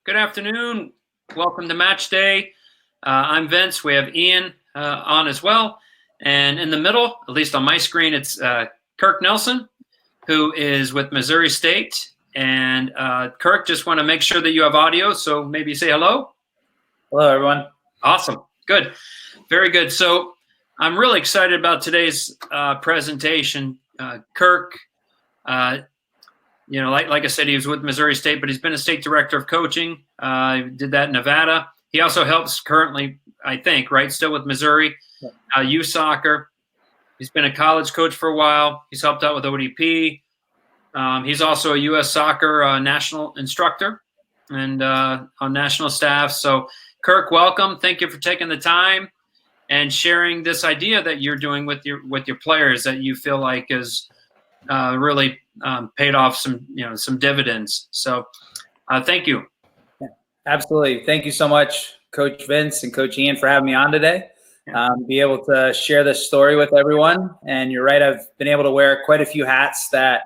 Good afternoon. Welcome to Match Day. I'm Vince. We have Ian on as well. And in the middle, at least on my screen, it's Kirk Nelson, who is with Missouri State. And Kirk, just want to make sure that you have audio, so maybe say hello. Hello, everyone. Awesome. Good. Very good. So I'm really excited about today's presentation. Kirk, like I said, he was with Missouri State, but he's been a state director of coaching. He did that in Nevada. He also helps currently, I think, right, still with Missouri, youth soccer. He's been a college coach for a while. He's helped out with ODP. He's also a U.S. soccer national instructor and on national staff. So, Kirk, welcome. Thank you for taking the time and sharing this idea that you're doing with your players that you feel like is really paid off some dividends. So thank you. Absolutely. Thank you so much, Coach Vince and Coach Ian, for having me on today. Be able to share this story with everyone. And you're right, I've been able to wear quite a few hats that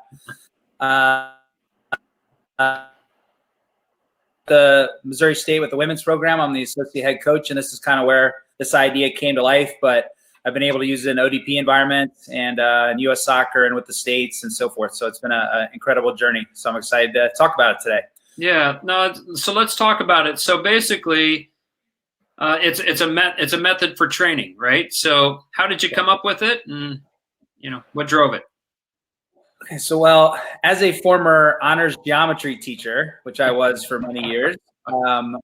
the Missouri State with the women's program. I'm the associate head coach, and this is kind of where this idea came to life. But I've been able to use it in ODP environment and in U.S. soccer and with the states and so forth. So it's been an incredible journey. So I'm excited to talk about it today. Yeah. No. So let's talk about it. So basically, it's a method for training, right? So how did you come up with it, and what drove it? Okay. So, well, as a former honors geometry teacher, which I was for many years,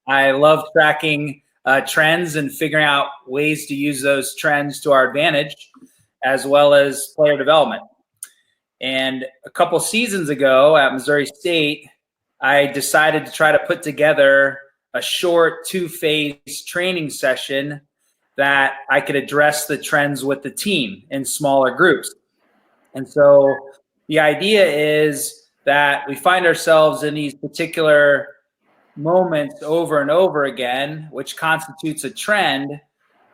I love tracking trends and figuring out ways to use those trends to our advantage, as well as player development. And a couple seasons ago at Missouri State, I decided to try to put together a short 2-phase training session that I could address the trends with the team in smaller groups. And so the idea is that we find ourselves in these particular moments over and over again, which constitutes a trend,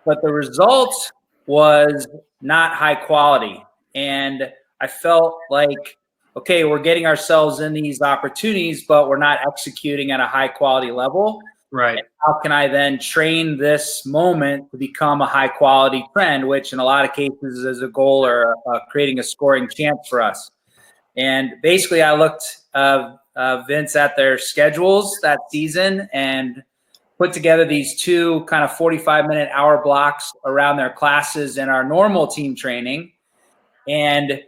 but the result was not high quality. And I felt like, okay, we're getting ourselves in these opportunities, but we're not executing at a high quality level. Right. And how can I then train this moment to become a high quality trend, which in a lot of cases is a goal or creating a scoring chance for us. And basically I looked Vince at their schedules that season and put together these two kind of 45-minute hour blocks around their classes and our normal team training, and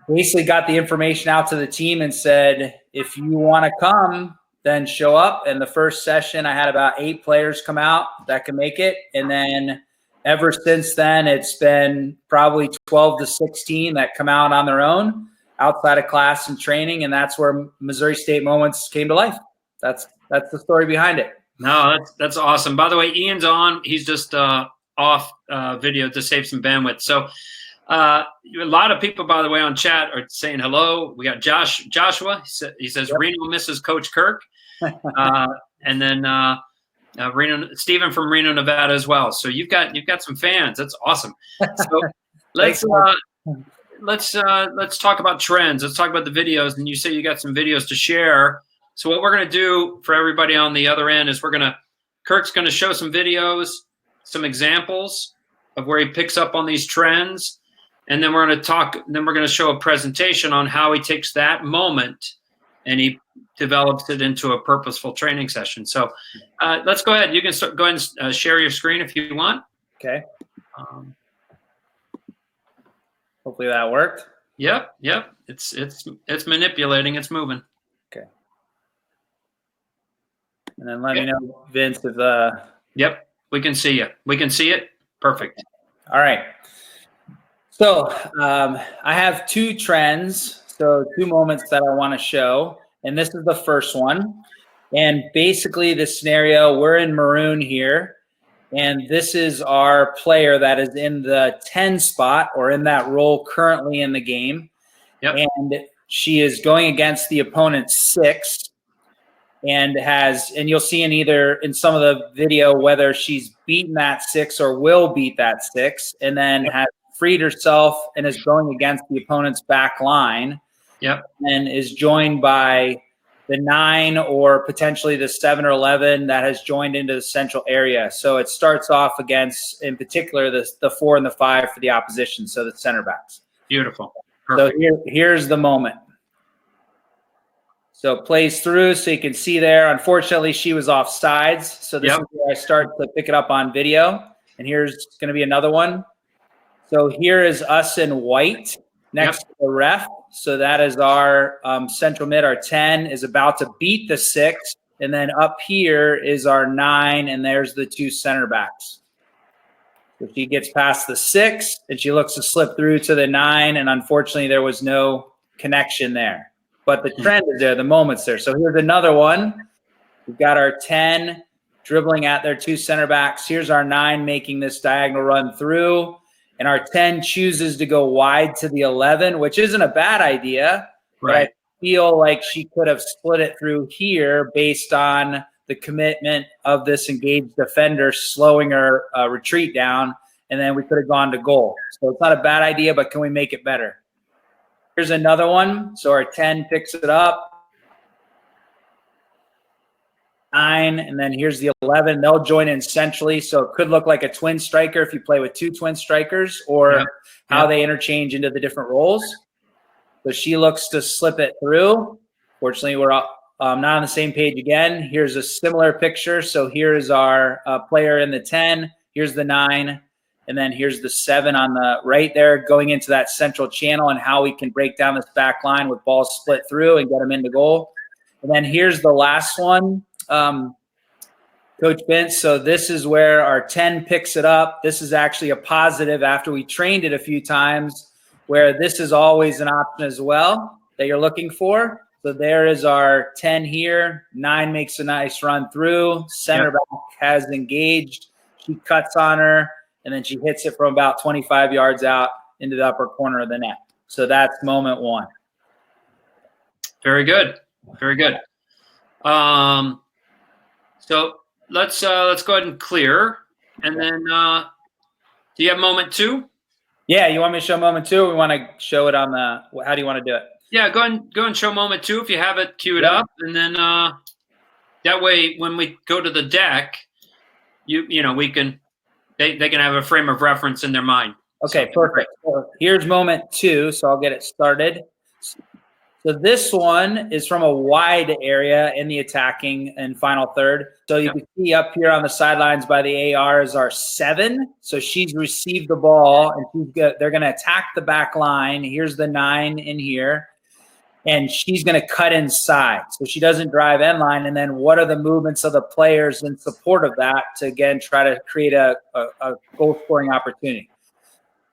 basically got the information out to the team and said, if you want to come, then show up. And the first session, I had about 8 players come out that can make it. And then ever since then, it's been probably 12 to 16 that come out on their own outside of class and training. And that's where Missouri State Moments came to life. That's the story behind it. No, that's awesome. By the way, Ian's on. He's just off video to save some bandwidth. So a lot of people, by the way, on chat are saying hello. We got Joshua. He says, yep. Reno misses Coach Kirk. And then Stephen from Reno, Nevada as well. So you've got some fans. That's awesome. So let's talk about trends. Let's talk about the videos. And you say you got some videos to share. So what we're going to do for everybody on the other end is Kirk's going to show some videos, some examples of where he picks up on these trends. And then we're going to show a presentation on how he takes that moment and he develops it into a purposeful training session. So let's go ahead. You can go ahead and share your screen if you want. Okay. Hopefully that worked. Yep. It's manipulating. It's moving. Okay. And then let me know, Vince, if Yep. We can see you. We can see it. Perfect. All right. So I have 2 trends, so 2 moments that I want to show, and this is the first one. And basically the scenario, we're in maroon here, and this is our player that is in the 10 spot or in that role currently in the game. Yep. And she is going against the opponent's 6 and you'll see in some of the video whether she's beaten that 6 or will beat that 6, and then has freed herself and is going against the opponent's back line. Yep. And is joined by the 9 or potentially the 7 or 11 that has joined into the central area. So it starts off against, in particular, the 4 and the 5 for the opposition, so the center backs. Beautiful. Perfect. So here's the moment. So it plays through, so you can see there. Unfortunately, she was off sides, so this is where I start to pick it up on video. And here's going to be another one. So here is us in white next to the ref. So that is our central mid. Our 10 is about to beat the 6. And then up here is our 9, and there's the 2 center backs. So she gets past the 6, and she looks to slip through to the 9, and unfortunately there was no connection there. But the trend is there, the moment's there. So here's another one. We've got our 10 dribbling at their 2 center backs. Here's our 9 making this diagonal run through. And our 10 chooses to go wide to the 11, which isn't a bad idea. Right. But I feel like she could have split it through here based on the commitment of this engaged defender slowing her retreat down. And then we could have gone to goal. So it's not a bad idea, but can we make it better? Here's another one. So our 10 picks it up. 9, and then here's the 11. They'll join in centrally, so it could look like a twin striker if you play with 2 twin strikers, or how they interchange into the different roles. So she looks to slip it through. Fortunately, we're not on the same page again. Here's a similar picture. So here's our player in the 10. Here's the 9. And then here's the 7 on the right there going into that central channel, and how we can break down this back line with balls split through and get them into goal. And then here's the last one, Coach Vince. So this is where our 10 picks it up. This is actually a positive after we trained it a few times, where this is always an option as well that you're looking for. So there is our 10 here. 9 makes a nice run through. Center back has engaged. She cuts on her, and then she hits it from about 25 yards out into the upper corner of the net. So that's moment 1. Very good. Very good. So let's go ahead and clear. And then do you have moment 2? Yeah, you want me to show moment 2, or we want to show it on the – how do you want to do it? Yeah, go and show moment 2 if you have it queued up. And then that way when we go to the deck, you know, we can – they can have a frame of reference in their mind. Okay, perfect. So here's moment 2, so I'll get it started. So this one is from a wide area in the attacking and final third. So you can see up here on the sidelines by the AR is our 7. So she's received the ball, and they're going to attack the back line. Here's the 9 in here. And she's going to cut inside. So she doesn't drive end line. And then what are the movements of the players in support of that to, again, try to create a goal scoring opportunity.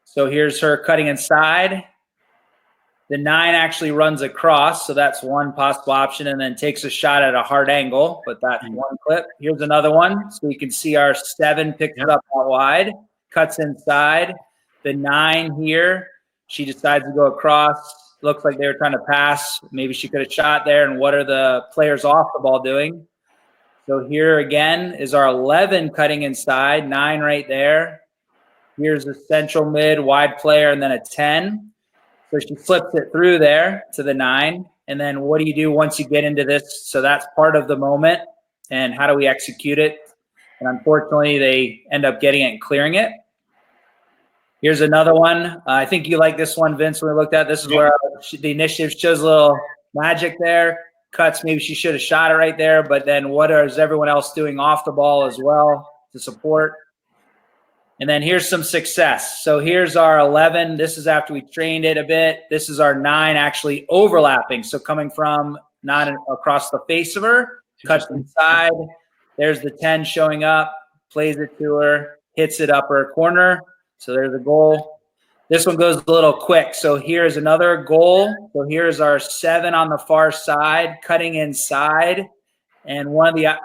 So here's her cutting inside. The 9 actually runs across, so that's one possible option, and then takes a shot at a hard angle, but that's one clip. Here's another one. So you can see our 7 picks it up out wide, cuts inside. The 9 here, she decides to go across. Looks like they were trying to pass. Maybe she could have shot there, and what are the players off the ball doing? So here again is our 11 cutting inside, 9 right there. Here's a central mid, wide player, and then a 10. So she flips it through there to the 9. And then what do you do once you get into this? So that's part of the moment. And how do we execute it? And unfortunately, they end up getting it and clearing it. Here's another one. I think you like this one, Vince, when we looked at this. Is where the initiative shows a little magic there. Cuts, maybe she should have shot it right there. But then what is everyone else doing off the ball as well to support? And then here's some success. So here's our 11. This is after we trained it a bit. This is our 9 actually overlapping. So coming from not across the face of her, cuts inside. There's the 10 showing up, plays it to her, hits it upper corner. So there's a goal. This one goes a little quick. So here's another goal. So here's our 7 on the far side, cutting inside. And one of the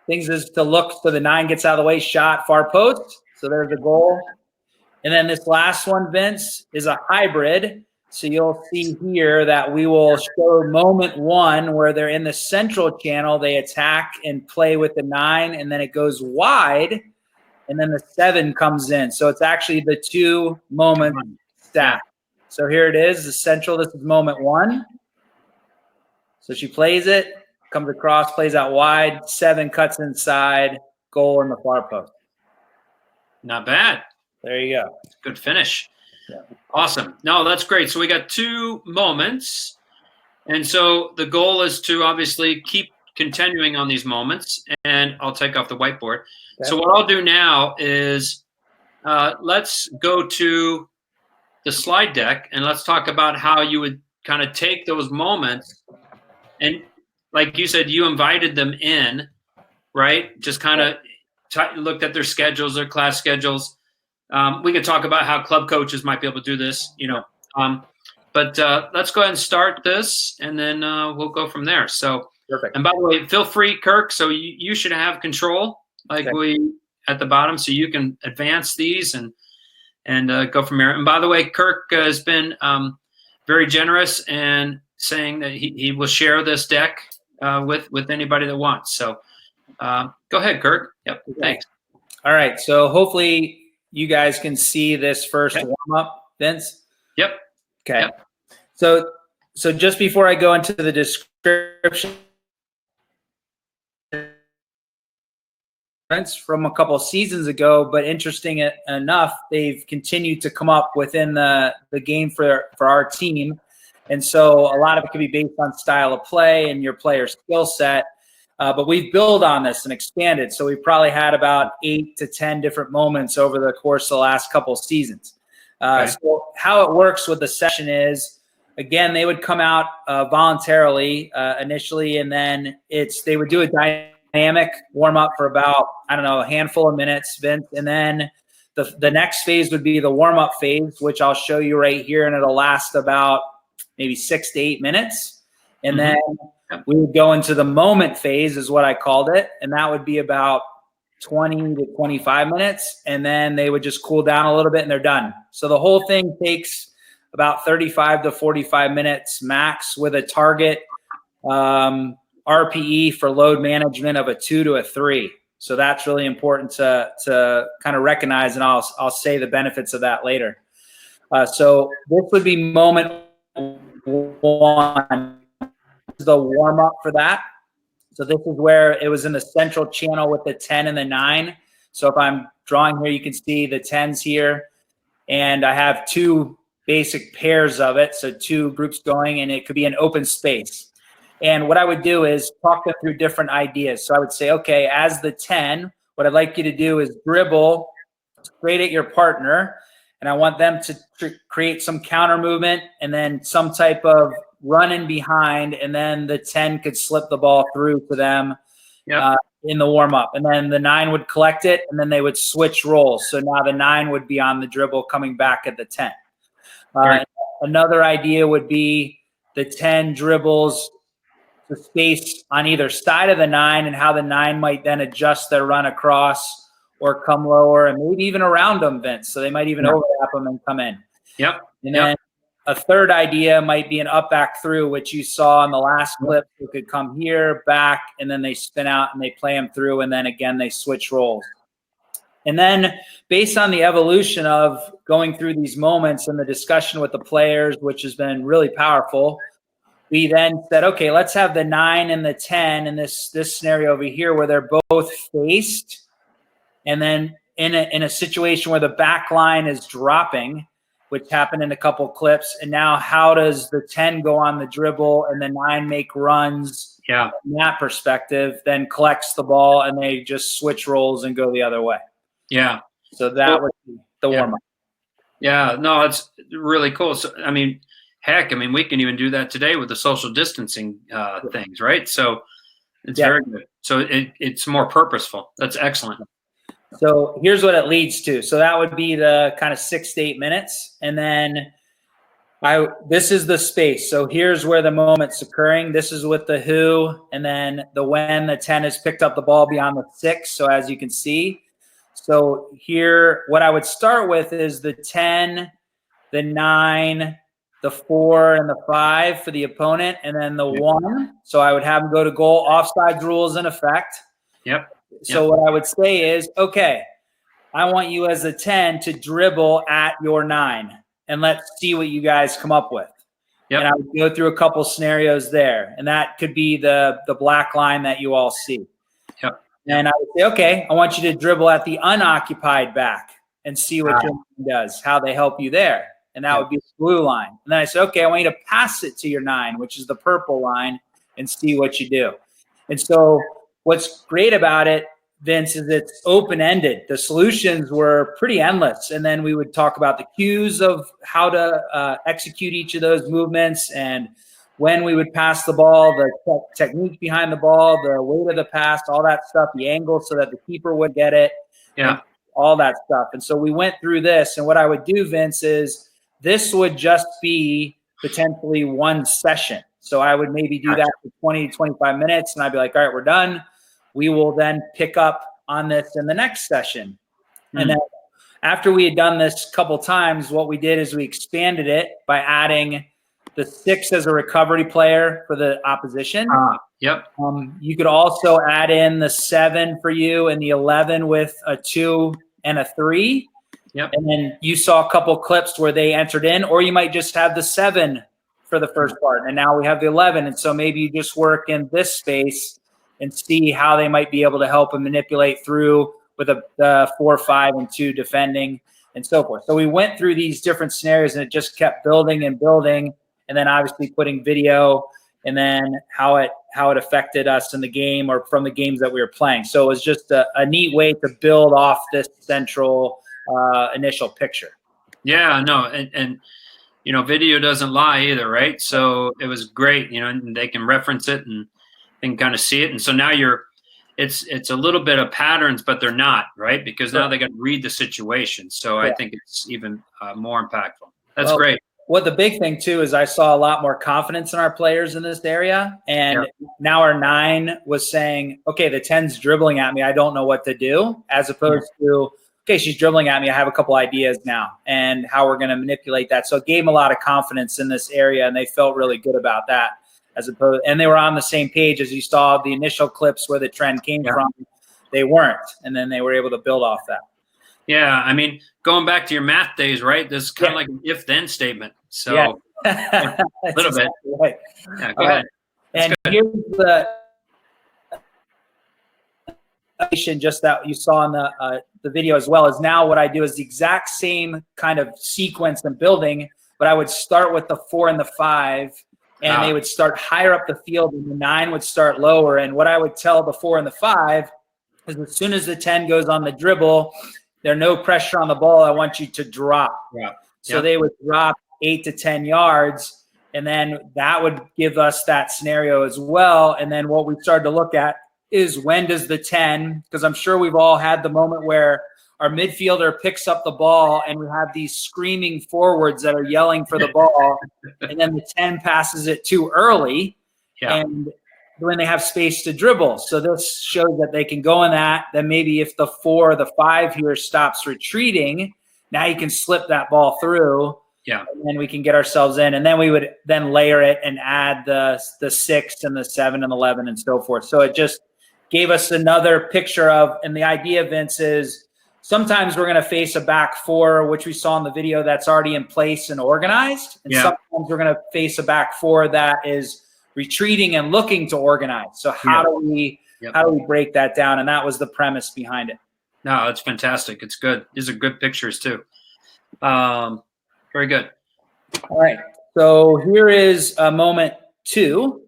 things is to look so the 9 gets out of the way, shot far post. So there's a goal. And then this last one, Vince, is a hybrid. So you'll see here that we will show moment 1 where they're in the central channel. They attack and play with the 9, and then it goes wide, and then the 7 comes in. So it's actually the 2 moments stacked. So here it is, the central. This is moment 1. So she plays it, comes across, plays out wide, 7 cuts inside, goal in the far post. Not bad. There you go. Good finish. Yeah. Awesome. No, that's great. So we got 2 moments. And so the goal is to obviously keep continuing on these moments. And I'll take off the whiteboard. Okay. So what I'll do now is let's go to the slide deck and let's talk about how you would kind of take those moments. And like you said, you invited them in, right? Just kind of looked at their schedules, their class schedules. We could talk about how club coaches might be able to do this, but let's go ahead and start this, and then we'll go from there. So, perfect. And by the way, feel free, Kirk. So you should have control, like we at the bottom, so you can advance these and go from there. And by the way, Kirk has been very generous and saying that he will share this deck with anybody that wants. So go ahead, Kirk. Yep. Thanks. All right. So hopefully you guys can see this first warm-up, Vince. Yep. Okay. Yep. So just before I go into the description from a couple seasons ago, but interesting enough, they've continued to come up within the game for our team. And so a lot of it can be based on style of play and your player skill set. But we've built on this and expanded. So we've probably had about 8 to 10 different moments over the course of the last couple of seasons. So how it works with the session is, again, they would come out voluntarily initially, and then they would do a dynamic warm up for about, a handful of minutes, Vince. And then the next phase would be the warm up phase, which I'll show you right here. And it'll last about maybe 6 to 8 minutes. And then we would go into the moment phase is what I called it. And that would be about 20 to 25 minutes. And then they would just cool down a little bit and they're done. So the whole thing takes about 35 to 45 minutes max, with a target RPE for load management of a 2 to a 3. So that's really important to kind of recognize, and I'll say the benefits of that later. So this would be moment 1, the warm up for that. So this is where it was in the central channel with the 10 and the 9. So if I'm drawing here, you can see the 10s here, and I have 2 basic pairs of it. So 2 groups going, and it could be an open space. And what I would do is talk them through different ideas. So I would say, okay, as the 10, what I'd like you to do is dribble straight at your partner, and I want them to create some counter movement and then some type of run in behind, and then the 10 could slip the ball through to them in the warm-up. And then the 9 would collect it, and then they would switch roles. So now the 9 would be on the dribble coming back at the 10. Another idea would be the 10 dribbles the space on either side of the 9, and how the 9 might then adjust their run across or come lower, and maybe even around them, Vince. So they might even overlap them and come in. Yep. And then a third idea might be an up back through, which you saw in the last clip. It could come here, back, and then they spin out and they play them through, and then again they switch roles. And then based on the evolution of going through these moments and the discussion with the players, which has been really powerful, we then said, okay, let's have the 9 and the 10 in this scenario over here where they're both faced. And then in a situation where the back line is dropping, which happened in a couple clips. And now how does the 10 go on the dribble and the 9 make runs from that perspective, then collects the ball and they just switch roles and go the other way. Yeah. So that would be the warm-up. Yeah, no, it's really cool. So, heck, we can even do that today with the social distancing things, right? So it's very good. So it's more purposeful. That's excellent. So here's what it leads to. So that would be the kind of 6 to 8 minutes. And then this is the space. So here's where the moment's occurring. This is with the who, and then the when the 10 has picked up the ball beyond the 6. So as you can see, so here, what I would start with is the 10, the 9, the 4, and the 5 for the opponent, and then the 1. So I would have them go to goal. Offsides rules in effect. Yep. So what I would say is, okay, I want you as a 10 to dribble at your 9, and let's see what you guys come up with. Yep. And I would go through a couple scenarios there. And that could be the black line that you all see. Yep. And I would say, okay, I want you to dribble at the unoccupied back and see what your nine does, how they help you there. And that would be the blue line. And then I said, okay, I want you to pass it to your 9, which is the purple line, and see what you do. And so what's great about it, Vince, is it's open-ended. The solutions were pretty endless. And then we would talk about the cues of how to execute each of those movements, and when we would pass the ball, the technique behind the ball, the weight of the pass, all that stuff, the angle so that the keeper would get it, all that stuff. And so we went through this. And what I would do, Vince, is this would just be potentially one session. So I would maybe do that for 20 to 25 minutes, and I'd be like, all right, we're done. We will then pick up on this in the next session. And then after we had done this a couple times, what we did is we expanded it by adding the 6 as a recovery player for the opposition. You could also add in the 7 for you and the 11 with a 2 and a 3. And then you saw a couple clips where they entered in, or you might just have the 7 for the first part. And now we have the 11. And so maybe you just work in this space and see how they might be able to help and manipulate through with a 4, 5, and 2 defending and so forth. So we went through these different scenarios, and it just kept building and building. And then obviously putting video, and then how it affected us in the game or from the games that we were playing. So it was just a neat way to build off this central initial picture. Yeah, no, and video doesn't lie either, right? So it was great, and they can reference it and kind of see it. And so now it's a little bit of patterns, but they're not, right? Because now they got to read the situation. So I think it's even more impactful. That's great. What the big thing too is I saw a lot more confidence in our players in this area. And now our 9 was saying, okay, the 10's dribbling at me, I don't know what to do, as opposed to, okay, she's dribbling at me, I have a couple ideas now and how we're going to manipulate that. So it gave them a lot of confidence in this area, and they felt really good about that, and they were on the same page. As you saw the initial clips where the trend came from, they weren't. And then they were able to build off that. Yeah, I mean, going back to your math days, right? This is kind of like an if-then statement. So a little bit. Right. Yeah, go ahead. And here's the just that you saw in the video as well, is now what I do is the exact same kind of sequence and building, but I would start with the 4 and the 5, and they would start higher up the field, and the 9 would start lower. And what I would tell the 4 and the 5 is, as soon as the 10 goes on the dribble, there's no pressure on the ball, I want you to drop. So they would drop 8 to 10 yards, and then that would give us that scenario as well. And then what we started to look at is, when does the 10, because I'm sure we've all had the moment where our midfielder picks up the ball and we have these screaming forwards that are yelling for the ball, and then the 10 passes it too early, and when they have space to dribble. So this shows that they can go in that. Then maybe if the 4 or the 5 here stops retreating, now you can slip that ball through. And then we can get ourselves in. And then we would then layer it and add the 6 and the 7 and 11 and so forth. So it just gave us another picture of, and the idea, Vince, is sometimes we're going to face a back 4, which we saw in the video, that's already in place and organized. And sometimes we're going to face a back 4 that is retreating and looking to organize. So how do we break that down? And that was the premise behind it. No, it's fantastic. It's good. These are good pictures too. Very good. All right. So here is moment 2.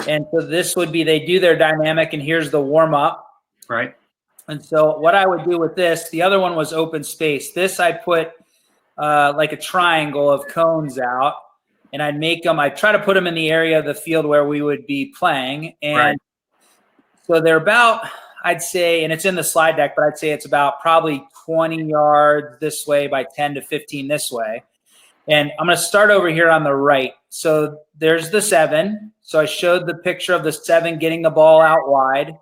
And so this would be, they do their dynamic, and here's the warm up. Right. And so what I would do with this, the other one was open space. This I put like a triangle of cones out, and I'd try to put them in the area of the field where we would be playing. And so they're about, I'd say, and it's in the slide deck, but I'd say it's about probably 20 yards this way by 10 to 15 this way. And I'm going to start over here on the right. So there's the 7. So I showed the picture of the 7 getting the ball out wide.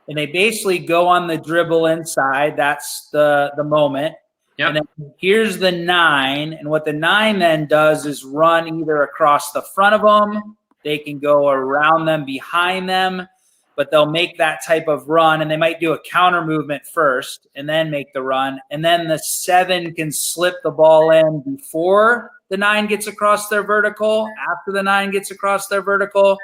And they basically go on the dribble inside. That's the moment. And then here's the 9. And what the 9 then does is run either across the front of them. They can go around them, behind them. but they'll make that type of run, and they might do a counter movement first and then make the run. And then the 7 can slip the ball in before the 9 gets across their vertical, after the 9 gets across their vertical.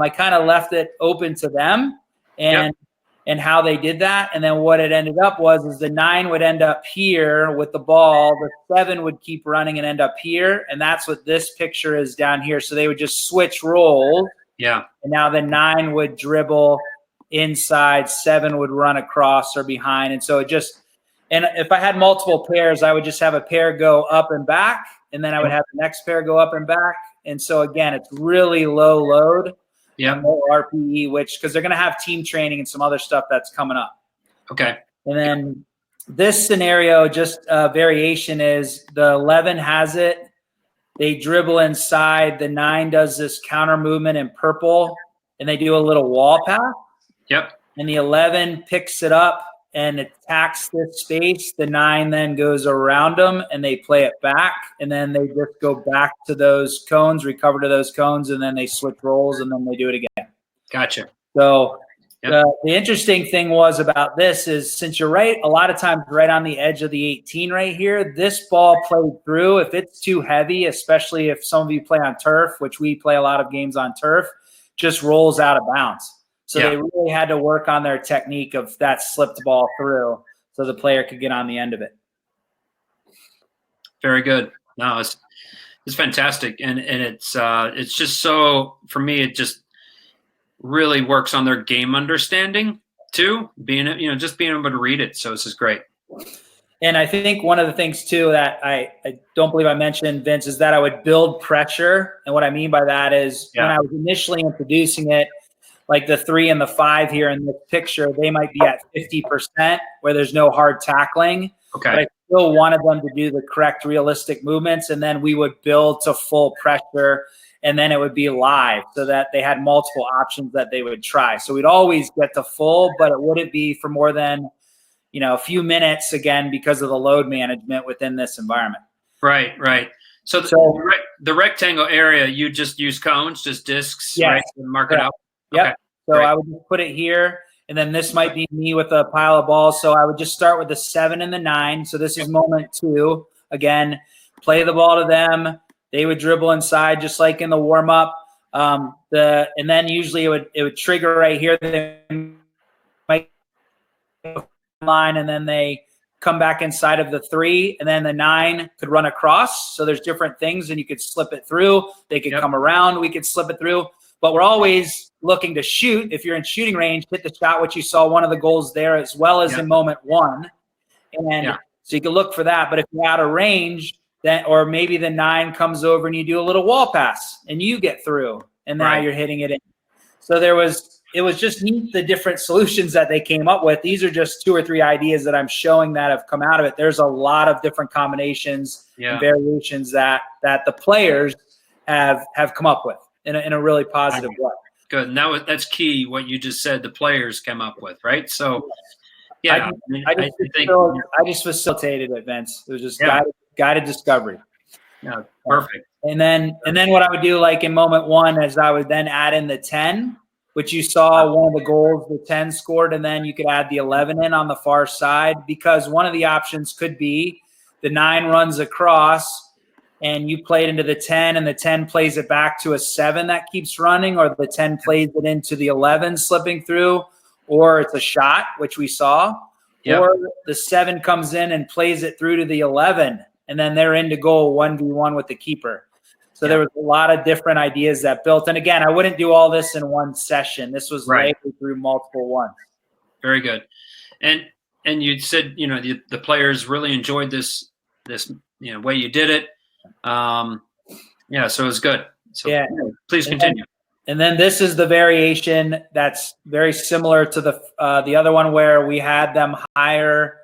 I kind of left it open to them and how they did that. And then what it ended up is the 9 would end up here with the ball. The 7 would keep running and end up here. And that's what this picture is down here. So they would just switch roles. Yeah. And now the 9 would dribble inside, 7 would run across or behind. And so and if I had multiple pairs, I would just have a pair go up and back, and then I would have the next pair go up and back. And so again, it's really low load. Yeah. Low RPE, because they're going to have team training and some other stuff that's coming up. Okay. And then this scenario, just variation is the 11 has it. They dribble inside. The 9 does this counter movement in purple, and they do a little wall pass. Yep. And the 11 picks it up and attacks this space. The 9 then goes around them, and they play it back. And then they just go back to those cones, recover to those cones, and then they switch roles, and then they do it again. Gotcha. So the interesting thing was about this is, since you're a lot of times right on the edge of the 18 right here, this ball played through. If it's too heavy, especially if some of you play on turf, which we play a lot of games on turf, just rolls out of bounds. So they really had to work on their technique of that slipped ball through so the player could get on the end of it. Very good. No, it's fantastic. And it's just so, for me, it just really works on their game understanding too, just being able to read it. So this is great. And I think one of the things too that I don't believe I mentioned, Vince, is that I would build pressure. And what I mean by that is when I was initially introducing it, like the 3 and the 5 here in this picture, they might be at 50% where there's no hard tackling. Okay. But I still wanted them to do the correct realistic movements, and then we would build to full pressure, and then it would be live so that they had multiple options that they would try. So we'd always get to full, but it wouldn't be for more than, a few minutes, again, because of the load management within this environment. Right. So the rectangle area, you just use cones, just discs, right? And mark it out. Yep. Okay. So Great. I would just put it here, and then this might be me with a pile of balls. So I would just start with the 7 and the 9. So this is moment 2. Again, play the ball to them. They would dribble inside just like in the warm up. And then usually it would trigger right here. They might line, and then they come back inside of the 3, and then the 9 could run across. So there's different things, and you could slip it through. They could come around. We could slip it through. But we're always looking to shoot. If you're in shooting range, hit the shot, which you saw one of the goals there, as well as in moment 1. And so you can look for that. But if you're out of range, or maybe the 9 comes over and you do a little wall pass and you get through, and now you're hitting it in. So it was just neat, the different solutions that they came up with. These are just 2 or 3 ideas that I'm showing that have come out of it. There's a lot of different combinations and variations that the players have come up with in a really positive way. Good. And that's key, what you just said, the players come up with, right? So, I just facilitated it, Vince. It was just guided discovery. Yeah, perfect. And then what I would do, like in moment 1, is I would then add in the 10, which you saw one of the goals, the 10 scored, and then you could add the 11 in on the far side, because one of the options could be the 9 runs across and you play it into the 10, and the 10 plays it back to a 7 that keeps running, or the 10 plays it into the 11 slipping through, or it's a shot, which we saw, or the 7 comes in and plays it through to the 11, and then they're into goal 1v1 with the keeper. So there was a lot of different ideas that built. And again, I wouldn't do all this in one session. This was laid through multiple ones. Very good. And you said, the players really enjoyed this way you did it. So it was good. So please continue. And then this is the variation that's very similar to the other one, where we had them higher,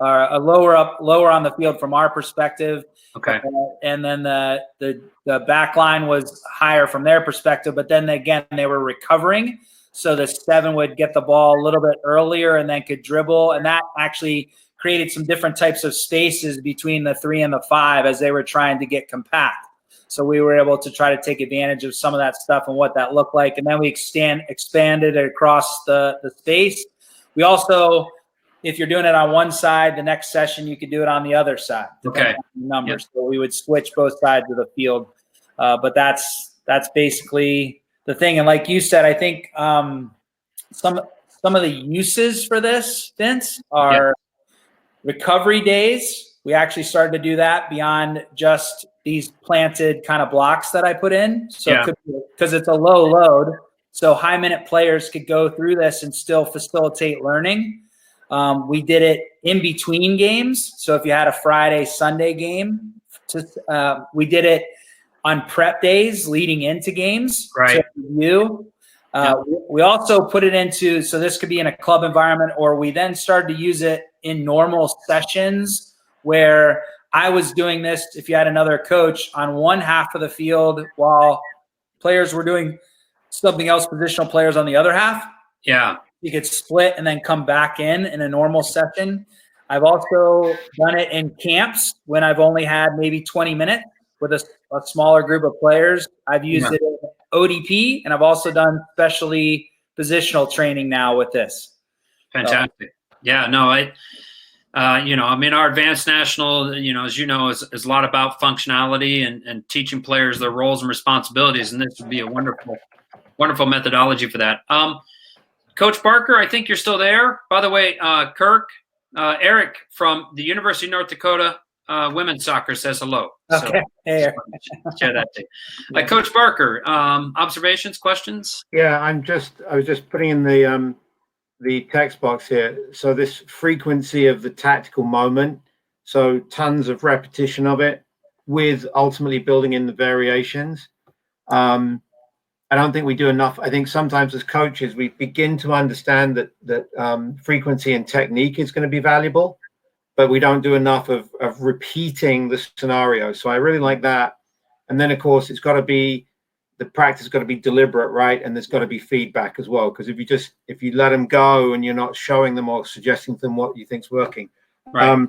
lower on the field from our perspective. Okay. And then the back line was higher from their perspective, but then again, they were recovering. So the 7 would get the ball a little bit earlier and then could dribble. And that actually created some different types of spaces between the 3 and the 5 as they were trying to get compact. So we were able to try to take advantage of some of that stuff and what that looked like. And then we expanded it across the space. We also, if you're doing it on one side, the next session you could do it on the other side, depending on the numbers. Yep. So we would switch both sides of the field. But that's basically the thing. And like you said, I think some of the uses for this, Vince, are recovery days. We actually started to do that beyond just these planted kind of blocks that I put in. So because it's a low load, so high minute players could go through this and still facilitate learning. We did it in between games. So if you had a Friday, Sunday game, we did it on prep days leading into games. Right. We also put it into, so this could be in a club environment, or we then started to use it in normal sessions where I was doing this, if you had another coach, on one half of the field while players were doing something else, positional players on the other half. Yeah. You could split and then come back in a normal session. I've also done it in camps when I've only had maybe 20 minutes with a smaller group of players. I've used it in ODP, and I've also done specially positional training now with this. Fantastic. Yeah, no, our advanced national, as you know, is a lot about functionality and teaching players their roles and responsibilities. And this would be a wonderful, wonderful methodology for that. Coach Barker, I think you're still there. By the way, Kirk, Eric from the University of North Dakota women's soccer says hello. Okay. So, hey, share that too. Coach Barker, observations, questions? Yeah, I was just putting in the text box here. So this frequency of the tactical moment, so tons of repetition of it with ultimately building in the variations. I don't think we do enough. I think sometimes as coaches, we begin to understand that frequency and technique is going to be valuable, but we don't do enough of repeating the scenario. So I really like that. And then, of course, the practice has got to be deliberate, right? And there's got to be feedback as well. Because if you let them go and you're not showing them or suggesting to them what you think's working. Right.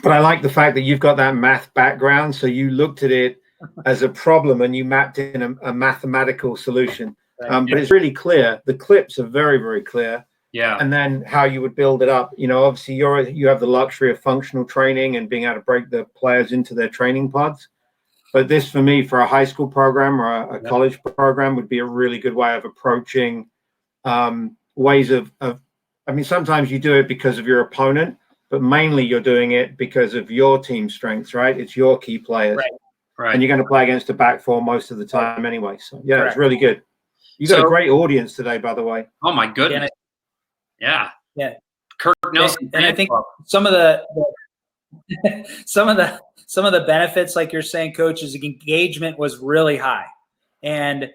But I like the fact that you've got that math background. So you looked at it as a problem and you mapped in a mathematical solution. But it's really clear. The clips are very, very clear. Yeah. And then how you would build it up. Obviously you have the luxury of functional training and being able to break the players into their training pods. But this, for me, for a high school program or a college program, would be a really good way of approaching ways of. Sometimes you do it because of your opponent, but mainly you're doing it because of your team strengths, right? It's your key players. Right. And you're going to play against a back four most of the time anyway. So, yeah, It's really good. You got a great audience today, by the way. Oh, my goodness. Yeah. Kirk Nelson. And I think some of the benefits, like you're saying, Coach, is engagement was really high, and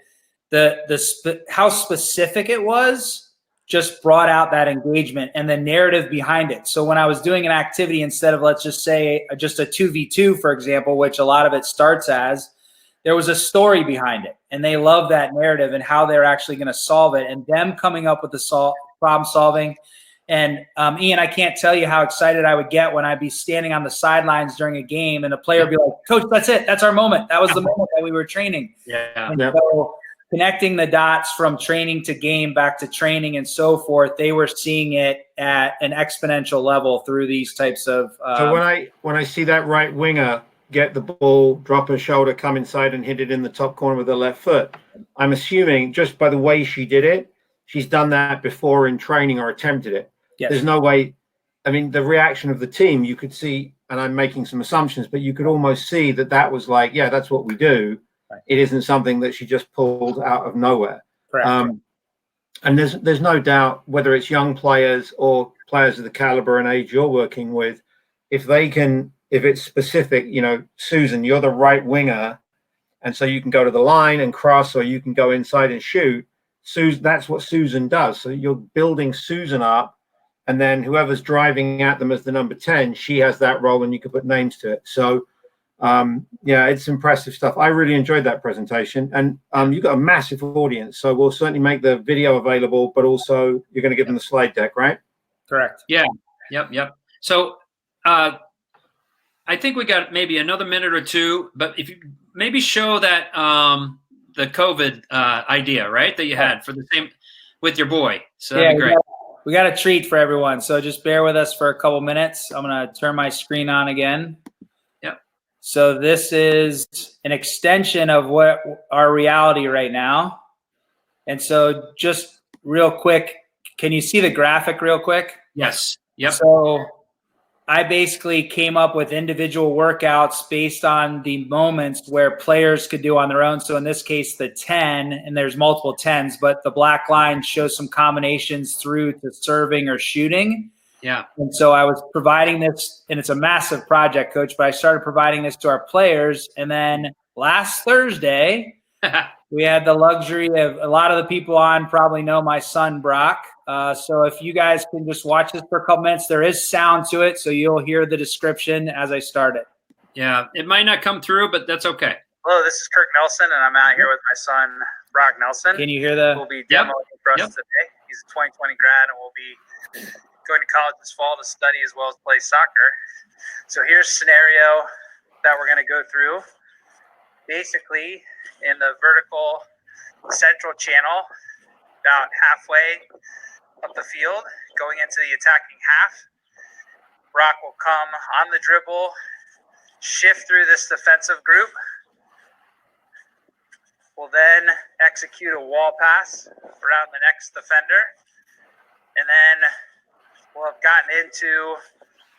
how specific it was just brought out that engagement and the narrative behind it. So when I was doing an activity, instead of, let's just say, just a 2v2, for example, which a lot of it starts as, there was a story behind it, and they love that narrative and how they're actually going to solve it, and them coming up with the problem solving. And Ian, I can't tell you how excited I would get when I'd be standing on the sidelines during a game and the player would be like, Coach, that's it. That's our moment. That was the moment that we were training. So connecting the dots from training to game back to training and so forth, they were seeing it at an exponential level through these types of. So when I see that right winger get the ball, drop her shoulder, come inside and hit it in the top corner with her left foot, I'm assuming just by the way she did it, she's done that before in training or attempted it. Yes. There's no way. I mean, the reaction of the team, you could see, and I'm making some assumptions, but you could almost see that was like, yeah, that's what we do. Right. It isn't something that she just pulled out of nowhere. Correct. And there's no doubt, whether it's young players or players of the caliber and age you're working with, if it's specific, Susan, you're the right winger, and so you can go to the line and cross, or you can go inside and shoot. That's what Susan does. So you're building Susan up, and then whoever's driving at them as the number 10, she has that role, and you can put names to it. So, it's impressive stuff. I really enjoyed that presentation, and you've got a massive audience. So we'll certainly make the video available, but also you're going to give them the slide deck, right? Correct. Yeah. Yep. So I think we got maybe another minute or two, but if you maybe show that the COVID idea, right, that you had for the same with your boy. So that'd be great. We got a treat for everyone. So just bear with us for a couple minutes. I'm going to turn my screen on again. Yep. So this is an extension of what our reality right now. And so just real quick, can you see the graphic real quick? Yes. Yep. So I basically came up with individual workouts based on the moments where players could do on their own. So in this case, the 10, and there's multiple 10s, but the black line shows some combinations through to serving or shooting. Yeah. And so I was providing this, and it's a massive project, Coach, but I started providing this to our players. And then last Thursday, we had the luxury of a lot of the people on probably know my son, Brock. So if you guys can just watch this for a couple minutes, there is sound to it, so you'll hear the description as I start it. Yeah, it might not come through, but that's okay. Hello, this is Kirk Nelson, and I'm out here with my son, Brock Nelson. Can you hear the? We'll be demoing for us today. He's a 2020 grad, and we'll be going to college this fall to study as well as play soccer. So here's a scenario that we're going to go through. Basically, in the vertical central channel, about halfway up the field, going into the attacking half, Brock will come on the dribble, shift through this defensive group. We'll then execute a wall pass around the next defender, and then we'll have gotten into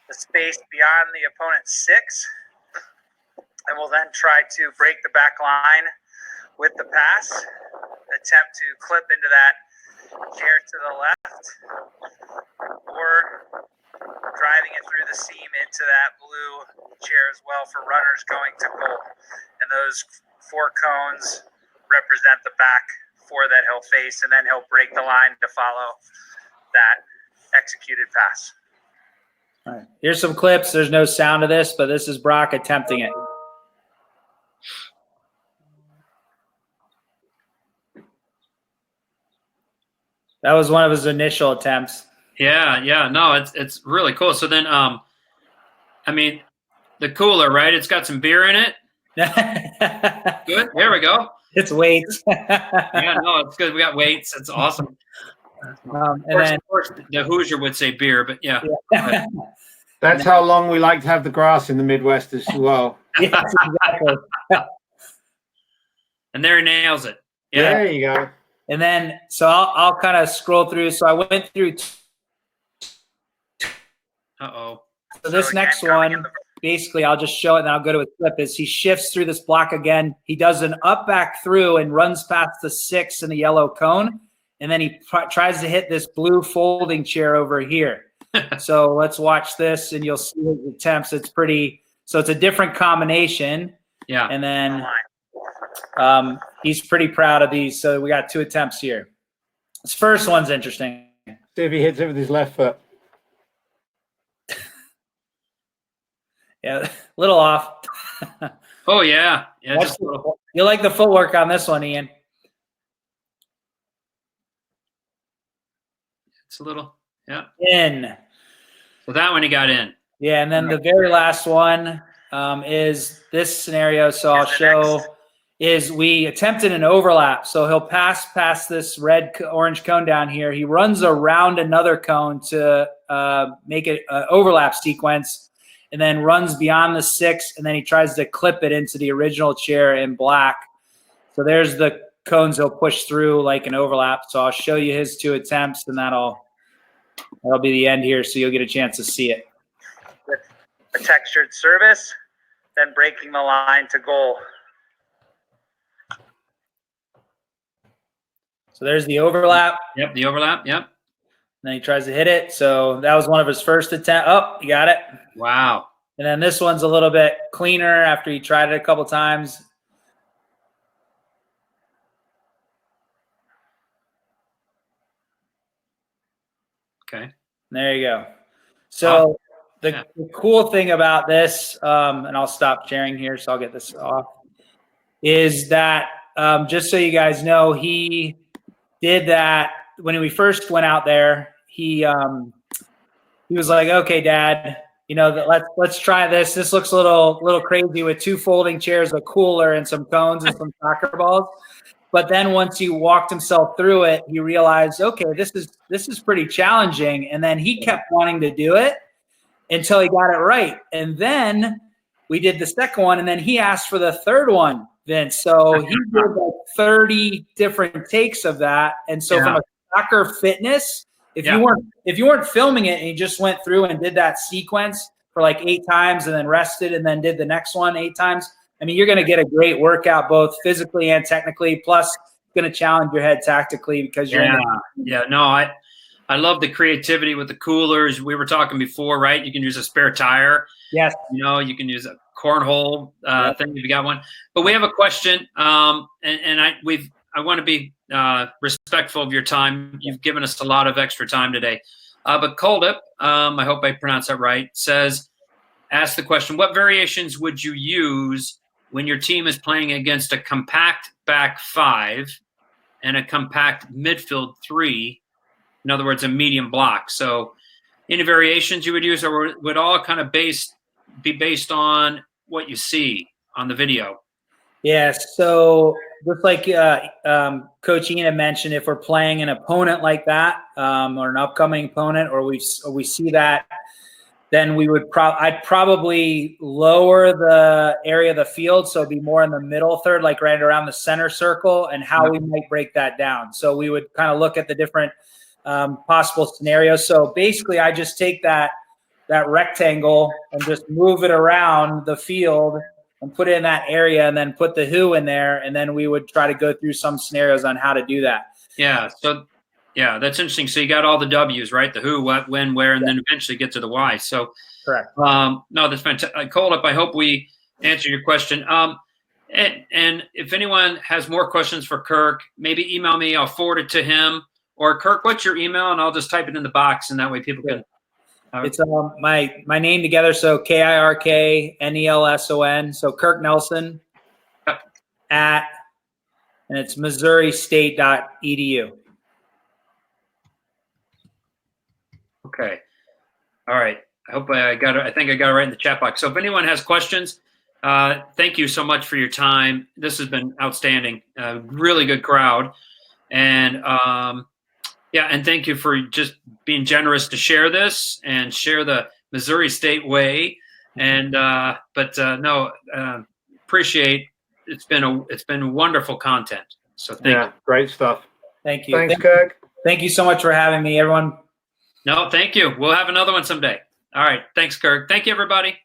the space beyond the opponent's 6, and we'll then try to break the back line with the pass, attempt to clip into that chair to the left, or driving it through the seam into that blue chair as well for runners going to goal. And those 4 cones represent the back 4 that he'll face, and then he'll break the line to follow that executed pass. All right. Here's some clips. There's no sound of this, but this is Brock attempting it. That was one of his initial attempts. Yeah. No, it's really cool. So then, I mean, the cooler, right? It's got some beer in it. Good. There we go. It's weights. Yeah, no, it's good. We got weights. It's awesome. And then, of course, the Hoosier would say beer, but yeah. That's how long we like to have the grass in the Midwest as well. Yes, exactly. And there he nails it. Yeah. There you go. And then, so I'll kind of scroll through. So I went through. Uh-oh. So this next one, basically, I'll just show it and I'll go to a clip, is he shifts through this block again. He does an up back through and runs past the 6 in the yellow cone. And then he tries to hit this blue folding chair over here. So let's watch this and you'll see his attempts. It's pretty, so it's a different combination. Yeah. And then he's pretty proud of these. So we got 2 attempts here. This first one's interesting. See if he hits it with his left foot. Yeah, a little off. Oh, yeah. Yeah, just a little. You like the footwork on this one, Ian? It's a little, yeah. In. So that one he got in. Yeah, and then the very last one is this scenario. So I'll show is we attempted an overlap. So he'll pass past this orange cone down here. He runs around another cone to make it an overlap sequence, and then runs beyond the 6, and then he tries to clip it into the original chair in black. So there's the cones he'll push through like an overlap. So I'll show you his 2 attempts, and that'll be the end here, so you'll get a chance to see it. With a textured service, then breaking the line to goal. So there's the overlap. Yep, the overlap, yep. And then he tries to hit it. So that was one of his first attempts. Oh, you got it. Wow. And then this one's a little bit cleaner after he tried it a couple times. Okay. There you go. So the cool thing about this, and I'll stop sharing here, so I'll get this off, is that just so you guys know, he did that when we first went out there. He was like, "Okay, Dad, let's try this. This looks a little crazy with 2 folding chairs, a cooler, and some cones and some soccer balls. But then once he walked himself through it, he realized, okay, this is pretty challenging. And then he kept wanting to do it until he got it right. And then we did the second one, and then he asked for the third one, Vince. So he did like 30 different takes of that. And so from a soccer fitness, if you weren't filming it and you just went through and did that sequence for like 8 times and then rested and then did the next one 8 times, I mean, you're going to get a great workout both physically and technically. Plus, it's going to challenge your head tactically because you're I love the creativity with the coolers. We were talking before, right? You can use a spare tire. Yes. You can use a cornhole thing if you got one. But we have a question, and I want to be respectful of your time. You've given us a lot of extra time today. But Coldip, I hope I pronounced that right, ask the question: what variations would you use when your team is playing against a compact back 5 and a compact midfield 3? In other words, a medium block. So any variations you would use, or would all kind of be based on what you see on the video? Yes. So just like Coach Ian had mentioned, if we're playing an opponent like that, or an upcoming opponent, or we see that, then we would I'd probably lower the area of the field, so it'd be more in the middle third, like right around the center circle, and how we might break that down. So we would kind of look at the different possible scenarios. So basically, I just take that rectangle and just move it around the field and put it in that area, and then put the who in there, and then we would try to go through some scenarios on how to do that. Yeah. So. Yeah, that's interesting. So you got all the W's, right? The who, what, when, where, and then eventually get to the why. So, correct. No, that's fantastic. Coldip, I hope we answered your question. And if anyone has more questions for Kirk, maybe email me. I'll forward it to him. Or Kirk, what's your email? And I'll just type it in the box, and that way people can. It's my name together. So KirkNelson. So Kirk Nelson and it's MissouriState.edu. Okay. All right. I hope I got it. I think I got it right in the chat box. So if anyone has questions, thank you so much for your time. This has been outstanding. Really good crowd. And and thank you for just being generous to share this and share the Missouri State way. And appreciate it's been wonderful content. So thank you. Great stuff. Thank you. Thanks, Kirk. Thank you so much for having me, everyone. No, thank you. We'll have another one someday. All right. Thanks, Kirk. Thank you, everybody.